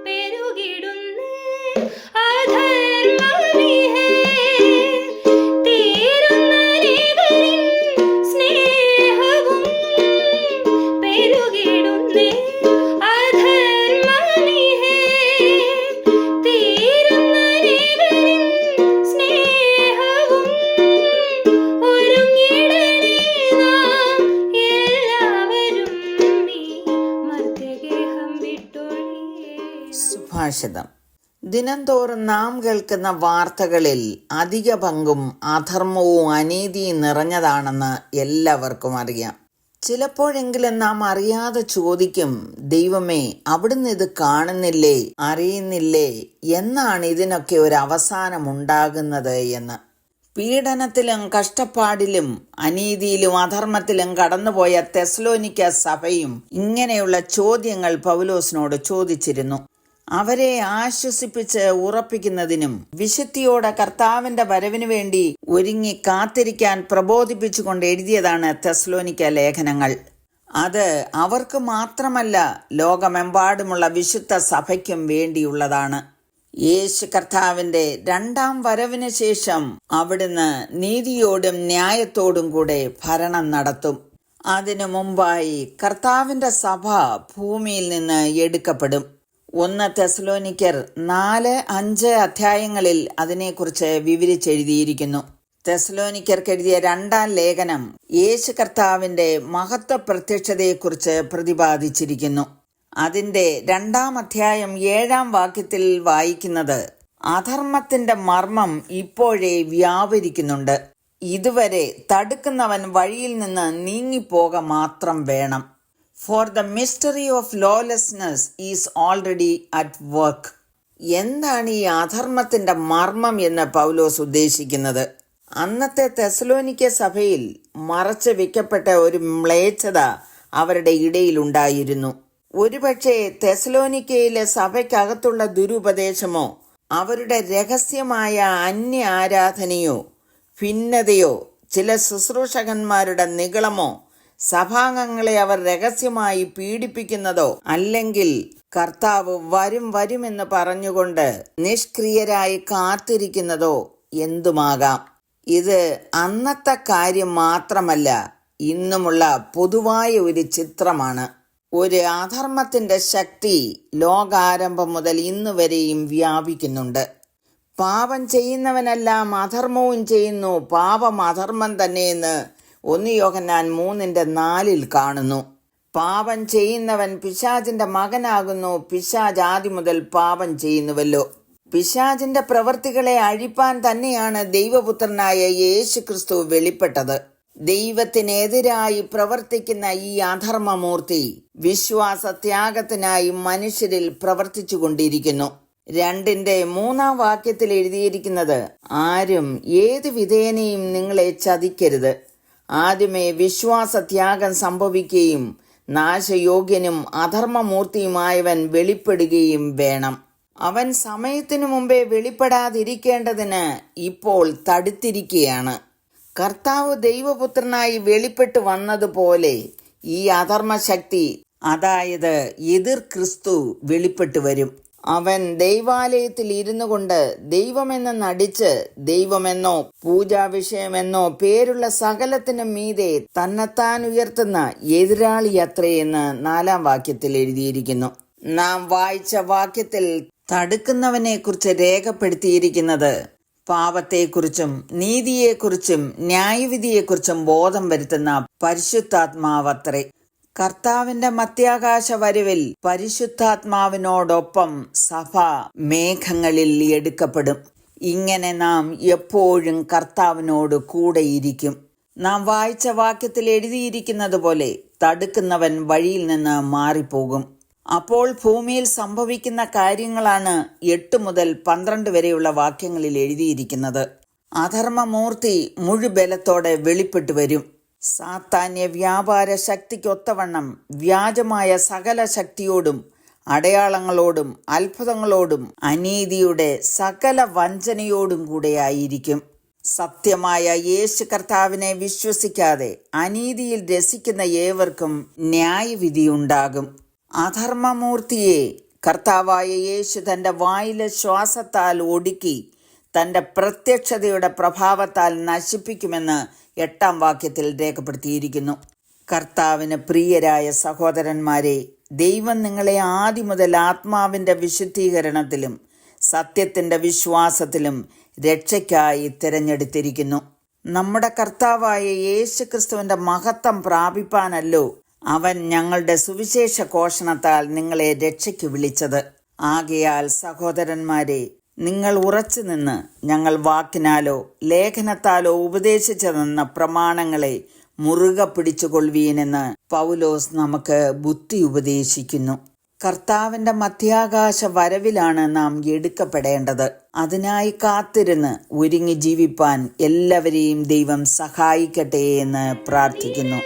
പെരുകിടുന്നേ അധർമ്മമിഹേ. തീരുന്ന ലേഖരിൻ സ്നേഹവും പെരുകിടുന്നേ അധർമ്മമിഹേ. തീരുന്ന ലേഖരിൻ സ്നേഹവും ഒരുങ്ങിടണേ നാം എല്ലാവരും ഈ മർത്യഗേഹം വിട്ടൊഴിയേ. സുഭാഷിതം. ദിനംതോറും നാം കേൾക്കുന്ന വാർത്തകളിൽ അധിക പങ്കും അധർമ്മവും അനീതിയും നിറഞ്ഞതാണെന്ന് എല്ലാവർക്കും അറിയാം. ചിലപ്പോഴെങ്കിലും നാം അറിയാതെ ചോദിക്കും, ദൈവമേ, അവിടുന്ന് ഇത് കാണുന്നില്ലേ, അറിയുന്നില്ലേ, എന്നാണ് ഇതിനൊക്കെ ഒരു അവസാനം ഉണ്ടാകുന്നത് എന്ന്. പീഡനത്തിലും കഷ്ടപ്പാടിലും അനീതിയിലും അധർമ്മത്തിലും കടന്നുപോയ തെസ്സലോനിക്ക സഭയും ഇങ്ങനെയുള്ള ചോദ്യങ്ങൾ പൗലോസിനോട് ചോദിച്ചിരുന്നു. അവരെ ആശ്വസിപ്പിച്ച് ഉറപ്പിക്കുന്നതിനും വിശുദ്ധിയോടെ കർത്താവിന്റെ വരവിനു വേണ്ടി ഒരുങ്ങി കാത്തിരിക്കാൻ പ്രബോധിപ്പിച്ചുകൊണ്ട് എഴുതിയതാണ് തെസ്സലോനിക്ക ലേഖനങ്ങൾ. അത് അവർക്ക് മാത്രമല്ല, ലോകമെമ്പാടുമുള്ള വിശുദ്ധ സഭയ്ക്കും വേണ്ടിയുള്ളതാണ്. യേശു കർത്താവിന്റെ രണ്ടാം വരവിന് ശേഷം അവിടുന്ന് നീതിയോടും ന്യായത്തോടും കൂടെ ഭരണം നടത്തും. അതിനു മുമ്പായി കർത്താവിന്റെ സഭ ഭൂമിയിൽ നിന്ന് എടുക്കപ്പെടും. 1 തെസ്സലോനിക്കർ 4-5 അധ്യായങ്ങളിൽ അതിനെക്കുറിച്ച് വിവരിച്ചെഴുതിയിരിക്കുന്നു. തെസ്സലോനിക്കർക്ക് എഴുതിയ രണ്ടാം ലേഖനം യേശു കർത്താവിന്റെ മഹത്വ പ്രത്യക്ഷതയെക്കുറിച്ച് പ്രതിപാദിച്ചിരിക്കുന്നു. അതിന്റെ 2-ാം അധ്യായം 7-ാം വാക്യത്തിൽ വായിക്കുന്നത്, അധർമ്മത്തിന്റെ മർമ്മം ഇപ്പോഴേ വ്യാപരിക്കുന്നുണ്ട്. ഇതുവരെ തടുക്കുന്നവൻ വഴിയിൽ നിന്ന് നീങ്ങിപ്പോക മാത്രം വേണം. For the mystery of lawlessness is already at work. എന്താണ് ഈ അധർമ്മത്തിന്റെ മർമ്മം എന്ന് പൗലോസ് ഉദ്ദേശിക്കുന്നത്? അന്നത്തെ തെസ്സലോനിക്ക സഭയിൽ മറച്ചു വെക്കപ്പെട്ട ഒരു മ്ലേച്ഛത അവരുടെ ഇടയിലുണ്ടായിരുന്നു. ഒരുപക്ഷെ തെസ്സലോനിക്കയിലെ സഭയ്ക്കകത്തുള്ള ദുരുപദേശമോ അവരുടെ രഹസ്യമായ അന്യ ആരാധനയോ ഭിന്നതയോ ചില ശുശ്രൂഷകന്മാരുടെ നിഗളമോ സഭാംഗങ്ങളെ അവർ രഹസ്യമായി പീഡിപ്പിക്കുന്നതോ അല്ലെങ്കിൽ കർത്താവ് വരുമെന്ന് പറഞ്ഞുകൊണ്ട് നിഷ്ക്രിയരായി കാത്തിരിക്കുന്നതോ എന്തുമാകാം. ഇത് അന്നത്തെ കാര്യം മാത്രമല്ല, ഇന്നുമുള്ള പൊതുവായ ഒരു ചിത്രമാണ്. ഒരു അധർമ്മത്തിന്റെ ശക്തി ലോകാരംഭം മുതൽ ഇന്ന് വരെയും വ്യാപിക്കുന്നുണ്ട്. പാപം ചെയ്യുന്നവനെല്ലാം അധർമ്മവും ചെയ്യുന്നു, പാപം അധർമ്മം തന്നെയെന്ന് 1 യോഹന്നാൻ 3:4 കാണുന്നു. പാപം ചെയ്യുന്നവൻ പിശാചിന്റെ മകനാകുന്നു, പിശാച് ആദ്യം മുതൽ പാപം ചെയ്യുന്നുവല്ലോ. പിശാചിന്റെ പ്രവൃത്തികളെ അഴിപ്പാൻ തന്നെയാണ് ദൈവപുത്രനായ യേശു ക്രിസ്തു വെളിപ്പെട്ടത്. ദൈവത്തിനെതിരായി പ്രവർത്തിക്കുന്ന ഈ അധർമ്മമൂർത്തി വിശ്വാസത്യാഗത്തിനായി മനുഷ്യരിൽ പ്രവർത്തിച്ചു കൊണ്ടിരിക്കുന്നു. 2-3 വാക്യത്തിൽ എഴുതിയിരിക്കുന്നത്, ആരും ഏത് വിധേനയും നിങ്ങളെ ചതിക്കരുത്. ആദ്യമേ വിശ്വാസത്യാഗം സംഭവിക്കുകയും നാശയോഗ്യനും അധർമ്മമൂർത്തിയുമായവൻ വെളിപ്പെടുകയും വേണം. അവൻ സമയത്തിനു മുമ്പേ വെളിപ്പെടാതിരിക്കേണ്ടതിന് ഇപ്പോൾ തടുത്തിരിക്കുകയാണ്. കർത്താവ് ദൈവപുത്രനായി വെളിപ്പെട്ടു വന്നതുപോലെ ഈ അധർമ്മശക്തി, അതായത് എതിർ ക്രിസ്തു, വെളിപ്പെട്ടു വരും. അവൻ ദൈവാലയത്തിൽ ഇരുന്നു കൊണ്ട് ദൈവമെന്ന് നടിച്ച് ദൈവമെന്നോ പൂജാവിഷയമെന്നോ പേരുള്ള സകലത്തിനും മീതെ തന്നെത്താൻ ഉയർത്തുന്ന എതിരാളിയത്രയെന്ന് 4-ാം വാക്യത്തിൽ എഴുതിയിരിക്കുന്നു. നാം വായിച്ച വാക്യത്തിൽ തടുക്കുന്നവനെ കുറിച്ച് രേഖപ്പെടുത്തിയിരിക്കുന്നത് പാപത്തെക്കുറിച്ചും നീതിയെക്കുറിച്ചും ന്യായവിധിയെക്കുറിച്ചും ബോധം വരുത്തുന്ന പരിശുദ്ധാത്മാവത്രേ. കർത്താവിന്റെ മധ്യാകാശ വരവിൽ പരിശുദ്ധാത്മാവിനോടൊപ്പം സഭ മേഘങ്ങളിൽ എടുക്കപ്പെടും. ഇങ്ങനെ നാം എപ്പോഴും കർത്താവിനോട് കൂടെയിരിക്കും. നാം വായിച്ച വാക്യത്തിൽ എഴുതിയിരിക്കുന്നത് പോലെ തടുക്കുന്നവൻ വഴിയിൽ നിന്ന് മാറിപ്പോകും. അപ്പോൾ ഭൂമിയിൽ സംഭവിക്കുന്ന കാര്യങ്ങളാണ് 8 മുതൽ 12 വരെയുള്ള വാക്യങ്ങളിൽ എഴുതിയിരിക്കുന്നത്. അധർമ്മമൂർത്തി മുഴുബലത്തോടെ വെളിപ്പെട്ടു വരും. സാത്താന്യ വ്യാപാര ശക്തിക്കൊത്തവണ്ണം വ്യാജമായ സകല ശക്തിയോടും അടയാളങ്ങളോടും അത്ഭുതങ്ങളോടും അനീതിയുടെ സകല വഞ്ചനയോടും കൂടെയായിരിക്കും. സത്യമായ യേശു കർത്താവിനെ വിശ്വസിക്കാതെ അനീതിയിൽ രസിക്കുന്ന ഏവർക്കും ന്യായവിധിയുണ്ടാകും. അധർമ്മമൂർത്തിയെ കർത്താവായ യേശു തൻ്റെ വായിലെ ശ്വാസത്താൽ ഒടുക്കി തൻ്റെ പ്രത്യക്ഷതയുടെ പ്രഭാവത്താൽ നശിപ്പിക്കുമെന്ന് 8-ാം വാക്യത്തിൽ രേഖപ്പെടുത്തിയിരിക്കുന്നു. കർത്താവിന് പ്രിയരായ സഹോദരന്മാരെ, ദൈവം നിങ്ങളെ ആദ്യം മുതൽ ആത്മാവിൻ്റെ വിശുദ്ധീകരണത്തിലും സത്യത്തിൻ്റെ വിശ്വാസത്തിലും രക്ഷയ്ക്കായി തിരഞ്ഞെടുത്തിരിക്കുന്നു. നമ്മുടെ കർത്താവായ യേശു ക്രിസ്തുവിൻ്റെ മഹത്വം പ്രാപിപ്പാനല്ലോ അവൻ ഞങ്ങളുടെ സുവിശേഷ ഘോഷണത്താൽ നിങ്ങളെ രക്ഷയ്ക്ക് വിളിച്ചത്. ആകയാൽ സഹോദരന്മാരെ, നിങ്ങൾ ഉറച്ചു നിന്ന് ഞങ്ങൾ വാക്കിനാലോ ലേഖനത്താലോ ഉപദേശിച്ചതെന്ന പ്രമാണങ്ങളെ മുറുകെ പിടിച്ചുകൊള്ളുവീനെന്ന് പൗലോസ് നമുക്ക് ബുദ്ധി ഉപദേശിക്കുന്നു. കർത്താവിൻ്റെ മധ്യാകാശ വരവിലാണ് നാം എടുക്കപ്പെടേണ്ടത്. അതിനായി കാത്തിരുന്ന് ഒരുങ്ങി ജീവിപ്പാൻ എല്ലാവരെയും ദൈവം സഹായിക്കട്ടെ എന്ന് പ്രാർത്ഥിക്കുന്നു.